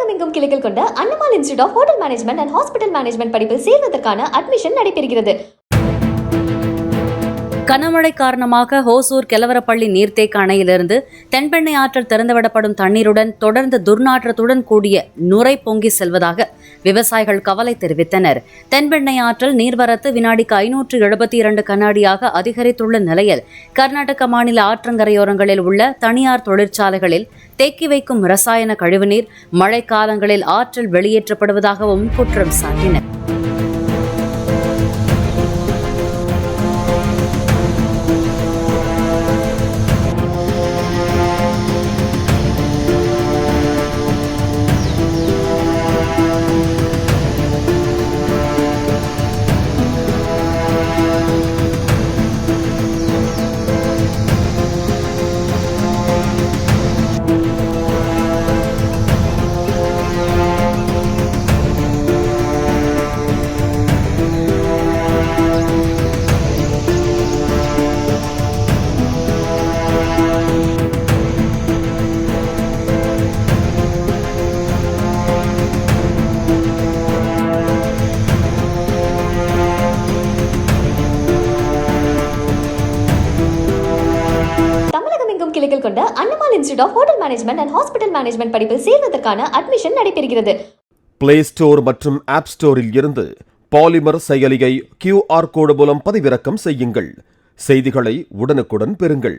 தமிழகமெங்கும் கிளைகள் கொண்ட Annamal institute of hotel management and hospital management படிப்பில் சேர்வதற்கான அட்மிஷன் நடைபெறுகிறது. கனமழை காரணமாக ஹோசூர் கெலவரப்பள்ளி நீர்த்தேக்க அணையிலிருந்து தென்பெண்ணை ஆற்றில் திறந்துவிடப்படும் தண்ணீருடன் தொடர்ந்து துர்நாற்றத்துடன் கூடிய நுரை பொங்கி செல்வதாக விவசாயிகள் கவலை தெரிவித்தனர். தென்பெண்ணை ஆற்றில் நீர்வரத்து வினாடிக்கு 572 கண்ணாடியாக அதிகரித்துள்ள நிலையில் கர்நாடக மாநில ஆற்றங்கரையோரங்களில் உள்ள தனியார் தொழிற்சாலைகளில் தேக்கி வைக்கும் ரசாயன கழிவுநீர் மழைக்காலங்களில் ஆற்றில் வெளியேற்றப்படுவதாகவும் குற்றம் சாட்டினர். கிளைகள் கொண்ட Annamal institute of hotel management and hospital management படிப்பில் சேர்வதற்கான அட்மிஷன் நடைபெறுகிறது. பிளே ஸ்டோர் மற்றும் ஆப் ஸ்டோரில் இருந்து பாலிமர் செயலியை QR கோடு மூலம் பதிவிறக்கம் செய்யுங்கள். செய்திகளை உடனுக்குடன் பெறுங்கள்.